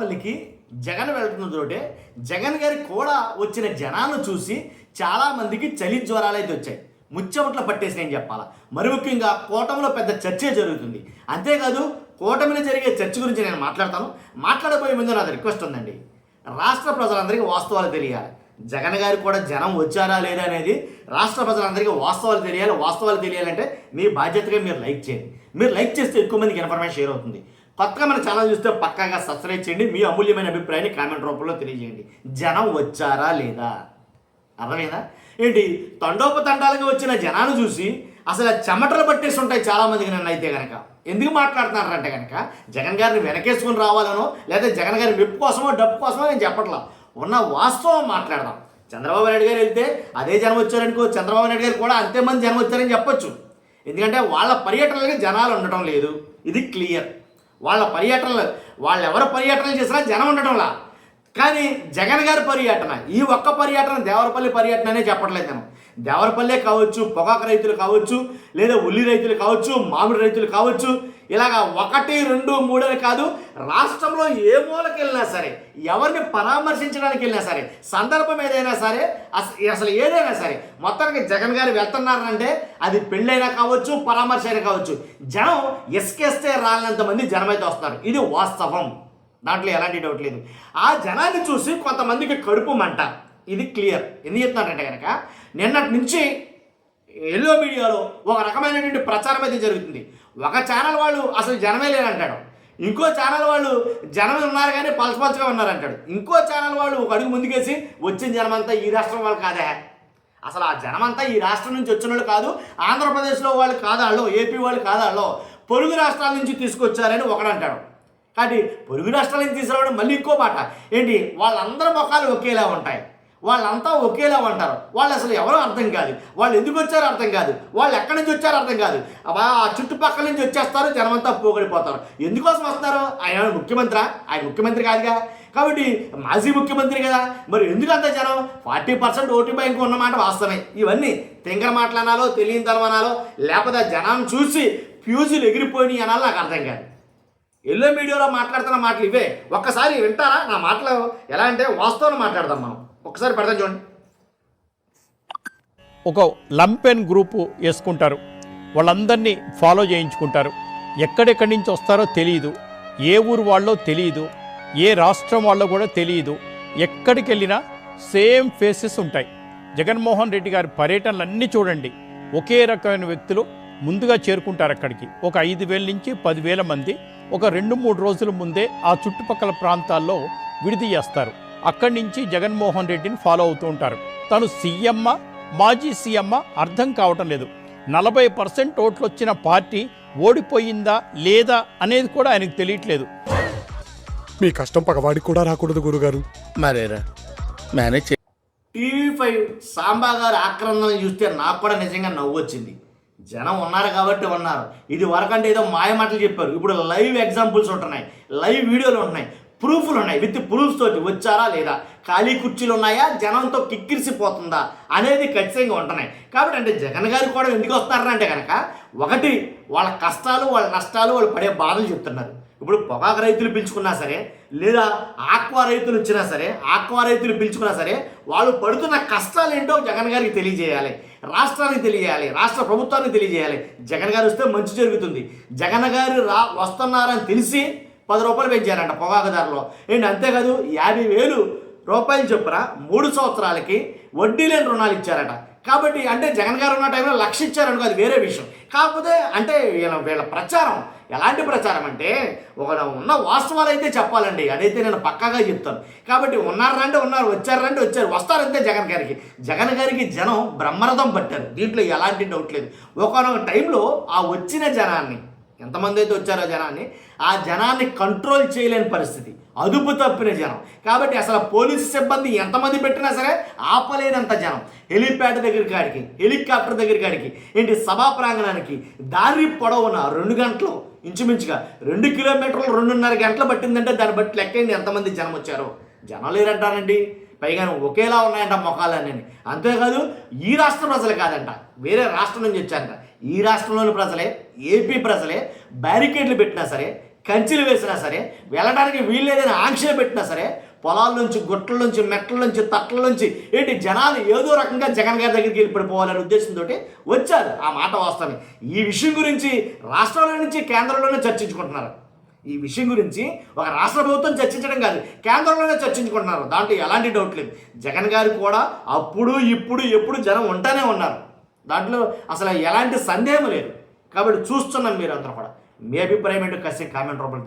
చంద్రబాబుపల్లికి జగన్ వెళ్తున్నతోటే జగన్ గారి కూడా వచ్చిన జనాలను చూసి చాలామందికి చలి జ్వరాలు అయితే వచ్చాయి. ముచ్చమట్ల పట్టేసి నేను చెప్పాలా. మరి ముఖ్యంగా కూటమిలో పెద్ద చర్చే జరుగుతుంది. అంతేకాదు కూటమిలో జరిగే చర్చ గురించి నేను మాట్లాడతాను. మాట్లాడబోయే ముందు నాది రిక్వెస్ట్ ఉందండి. రాష్ట్ర ప్రజలందరికీ వాస్తవాలు తెలియాలి. జగన్ గారికి కూడా జనం వచ్చారా లేదా అనేది రాష్ట్ర ప్రజలందరికీ వాస్తవాలు తెలియాలి. వాస్తవాలు తెలియాలంటే మీ బాధ్యతగా మీరు లైక్ చేయండి. మీరు లైక్ చేస్తే ఎక్కువ మందికి ఇన్ఫర్మేషన్ షేర్ అవుతుంది. కొత్తగా మన ఛానల్ చూస్తే పక్కాగా సబ్స్క్రైబ్ చేయండి. మీ అమూల్యమైన అభిప్రాయాన్ని కామెంట్ రూపంలో తెలియజేయండి. జనం వచ్చారా లేదా అర్థమైందా? ఏంటి తండోపతండాలుగా వచ్చిన జనాన్ని చూసి అసలు చెమటలు పట్టేసి ఉంటాయి చాలామందికి. నన్ను అయితే కనుక ఎందుకు మాట్లాడుతున్నారంటే కనుక జగన్ గారిని వెనకేసుకుని రావాలనో లేదా జగన్ గారి మెప్పు కోసమో డబ్బు కోసమో నేను చెప్పట్లా. ఉన్న వాస్తవం మాట్లాడదాం. చంద్రబాబు నాయుడు గారు వెళ్తే అదే జనం వచ్చారనుకో, చంద్రబాబు నాయుడు గారు కూడా అంతే మంది జనం వచ్చారని చెప్పొచ్చు. ఎందుకంటే వాళ్ళ పర్యటనలకి జనాలు ఉండటం లేదు, ఇది క్లియర్. వాళ్ళ పర్యటనలు వాళ్ళు ఎవరు పర్యటనలు చేసినా జనం ఉండటంలా. కానీ జగన్ గారి పర్యటన, ఈ ఒక్క పర్యటన దేవరపల్లి పర్యటన అనే చెప్పట్లేదు నేను. దేవరపల్లే కావచ్చు, పొగాకు రైతులు కావచ్చు, లేదా ఉల్లి రైతులు కావచ్చు, మామిడి రైతులు కావచ్చు, ఇలాగా 1, 2, 3 అని కాదు, రాష్ట్రంలో ఏ మూలకి వెళ్ళినా సరే, ఎవరిని పరామర్శించడానికి వెళ్ళినా సరే, సందర్భం ఏదైనా సరే, అసలు ఏదైనా సరే, మొత్తానికి జగన్ గారు వెళ్తున్నారంటే అది పెళ్ళైనా కావచ్చు, పరామర్శ అయినా కావచ్చు, జనం ఎస్కేస్తే రాలినంత మంది జనమైతే వస్తున్నారు. ఇది వాస్తవం, దాంట్లో ఎలాంటి డౌట్ లేదు. ఆ జనాన్ని చూసి కొంతమందికి కడుపు మంట, ఇది క్లియర్. ఎందుకు చెప్తున్నారంటే కనుక నిన్నటి నుంచి ఎల్లో మీడియాలో ఒక రకమైనటువంటి ప్రచారం అయితే జరుగుతుంది. ఒక ఛానల్ వాళ్ళు అసలు జనమే లేరంటాడు, ఇంకో ఛానల్ వాళ్ళు జనం ఉన్నారు కానీ పలసపలసగా ఉన్నారంటాడు, ఇంకో ఛానల్ వాళ్ళు ఒక అడుగు ముందుకేసి వచ్చిన జనమంతా ఈ రాష్ట్రం వాళ్ళు కాదే, అసలు ఆ జనమంతా ఈ రాష్ట్రం నుంచి వచ్చిన వాళ్ళు కాదు, ఆంధ్రప్రదేశ్లో వాళ్ళు కాదాళ్ళు, ఏపీ వాళ్ళు కాదాళ్ళు, పొరుగు రాష్ట్రాల నుంచి తీసుకొచ్చారని ఒకడంటాడు. కాబట్టి పొరుగు రాష్ట్రాల నుంచి తీసుకురావడం మళ్ళీ ఇంకో మాట ఏంటి, వాళ్ళందరి ముఖాలు ఒకేలా ఉంటాయి, వాళ్ళంతా ఒకేలా ఉంటారు, వాళ్ళు అసలు ఎవరో అర్థం కాదు, వాళ్ళు ఎందుకు వచ్చారో అర్థం కాదు, వాళ్ళు ఎక్కడి నుంచి వచ్చారో అర్థం కాదు, ఆ చుట్టుపక్కల నుంచి వచ్చేస్తారు, జనమంతా పోగొడిపోతారు. ఎందుకోసం వస్తారు? ఆయన ముఖ్యమంత్రి, ఆయన ముఖ్యమంత్రి కాదుగా, కాబట్టి మాజీ ముఖ్యమంత్రి కదా, మరి ఎందుకు అంత జనం? 40% ఓటు బ్యాంకు ఉన్నమాట వాస్తవమే. ఇవన్నీ తింగర మాటలు అనాలో, తెలియని తనం అనాలో, లేకపోతే జనం చూసి ఫ్యూజులు ఎగిరిపోయినాయి అనాలో నాకు అర్థం కాదు. ఎల్లో మీడియాలో మాట్లాడుతున్న మాటలు ఇవే. ఒక్కసారి వింటారా నా మాటలు? ఎలా అంటే వాస్తవం మాట్లాడదాం మనం. ఒకసారి పెడతాం చూడండి. ఒక లంపెన్ గ్రూపు వేసుకుంటారు, వాళ్ళందరినీ ఫాలో చేయించుకుంటారు. ఎక్కడెక్కడి నుంచి వస్తారో తెలియదు, ఏ ఊరు వాళ్ళో తెలియదు, ఏ రాష్ట్రం వాళ్ళో కూడా తెలియదు. ఎక్కడికి వెళ్ళినా సేమ్ ఫేసెస్ ఉంటాయి. జగన్మోహన్ రెడ్డి గారి పర్యటనలన్నీ చూడండి, ఒకే రకమైన వ్యక్తులు ముందుగా చేరుకుంటారు అక్కడికి. ఒక 5,000 నుంచి 10,000 మంది ఒక 2-3 రోజుల ముందే ఆ చుట్టుపక్కల ప్రాంతాల్లో విడిది చేస్తారు. అక్కడి నుంచి జగన్మోహన్ రెడ్డిని ఫాలో అవుతూ ఉంటారు. తను సీఎం, మాజీ సీఎం అర్థం కావటం లేదు. 40% ఓట్లు వచ్చిన పార్టీ ఓడిపోయిందా లేదా అనేది కూడా ఆయనకు తెలియట్లేదు. మీ కష్టం పగవాడికి కూడా రాకూడదు గురుగారు. మరేరా మేనేజ్ TV5 సాంబా గారి ఆక్రందన చూస్తే నాకు కూడా నిజంగా నవ్వు వచ్చింది. జనం ఉన్నారు కాబట్టి ఉన్నారు. ఇది వరకంటే ఏదో మాయ మాటలు చెప్పారు, ఇప్పుడు లైవ్ ఎగ్జాంపుల్స్ ఉంటున్నాయి, లైవ్ వీడియోలు ఉంటున్నాయి, ప్రూఫ్లు ఉన్నాయి, విత్ ప్రూఫ్స్ తోటి వచ్చారా లేదా, ఖాళీ కుర్చీలు ఉన్నాయా, జనంతో కిక్కిరిసిపోతుందా అనేది ఖచ్చితంగా ఉంటున్నాయి. కాబట్టి అంటే జగన్ గారు కూడా ఎందుకు వస్తారంటే కనుక, ఒకటి వాళ్ళ కష్టాలు, వాళ్ళ నష్టాలు, వాళ్ళు పడే బాధలు చెప్తున్నారు. ఇప్పుడు పొగాకు రైతులు పిలుచుకున్నా సరే, లేదా ఆక్వా రైతులు వచ్చినా సరే, ఆక్వా రైతులు పిలుచుకున్నా సరే, వాళ్ళు పడుతున్న కష్టాలు ఏంటో జగన్ గారికి తెలియజేయాలి, రాష్ట్రానికి తెలియజేయాలి, రాష్ట్ర ప్రభుత్వానికి తెలియజేయాలి. జగన్ గారు వస్తే మంచి జరుగుతుంది. జగన్ గారు వస్తున్నారని తెలిసి 10 రూపాయలు పెంచారంట పొగాకు ధరలో. ఏంటి అంతేకాదు 50,000 రూపాయలు చొప్పున 3 సంవత్సరాలకి వడ్డీ లేని రుణాలు ఇచ్చారట. కాబట్టి అంటే జగన్ గారు ఉన్న టైంలో 1,00,000 ఇచ్చారనుకో, అది వేరే విషయం. కాకపోతే అంటే వీళ్ళ ప్రచారం ఎలాంటి ప్రచారం అంటే, ఒక ఉన్న వాస్తవాలు అయితే చెప్పాలండి, అదైతే నేను పక్కాగా చెప్తాను. కాబట్టి ఉన్నారంటే ఉన్నారు, వచ్చారంటే వచ్చారు, వస్తారంతే జగన్ గారికి. జగన్ గారికి జనం బ్రహ్మరథం పట్టారు, దీంట్లో ఎలాంటి డౌట్ లేదు. ఒకనొక టైంలో ఆ వచ్చిన జనాన్ని, ఎంతమంది అయితే వచ్చారో జనాన్ని, ఆ జనాన్ని కంట్రోల్ చేయలేని పరిస్థితి, అదుపు తప్పిన జనం. కాబట్టి అసలు పోలీసు సిబ్బంది ఎంతమంది పెట్టినా సరే ఆపలేనంత జనం. హెలిప్యాడ్ దగ్గర కాడికి, హెలికాప్టర్ దగ్గర కాడికి, ఏంటి సభా ప్రాంగణానికి దారి పొడవున 2 గంటలు, ఇంచుమించుగా 2 కిలోమీటర్లు 2.5 గంటలు పట్టిందంటే దాన్ని బట్టి లెక్కైంది ఎంతమంది జనం వచ్చారో. జనం లేరంటానండి, పైగా ఒకేలా ఉన్నాయంట మొఖాలన్నీ. అంతేకాదు ఈ రాష్ట్ర ప్రజలు కాదంట, వేరే రాష్ట్రం నుంచి వచ్చారంట. ఈ రాష్ట్రంలోని ప్రజలే, ఏపీ ప్రజలే బ్యారికేడ్లు పెట్టినా సరే, కంచెలు వేసినా సరే, వెళ్ళడానికి వీల్లేదని ఆంక్షలు పెట్టినా సరే, పొలాల నుంచి, గుట్టల నుంచి, మెట్ల నుంచి, తట్ల నుంచి జనాలు ఏదో రకంగా జగన్ గారి దగ్గరికి వెళ్ళి పడిపోవాలనే ఉద్దేశంతో వచ్చారు. ఆ మాట వాస్తవమే. ఈ విషయం గురించి రాష్ట్రాల నుంచి కేంద్రంలోనే చర్చించుకుంటున్నారు. ఈ విషయం గురించి ఒక రాష్ట్ర ప్రభుత్వం చర్చించడం కాదు, కేంద్రంలోనే చర్చించుకుంటున్నారు. దాంట్లో ఎలాంటి డౌట్ లేదు. జగన్ గారు కూడా అప్పుడు, ఇప్పుడు, ఎప్పుడు జనం ఉంటానే ఉన్నారు. దాంట్లో అసలు ఎలాంటి సందేహం లేదు. కాబట్టి చూస్తున్నాం, మీరు అందరూ కూడా మీ అభిప్రాయం ఏంటో కాస్త కామెంట్ రూపంలో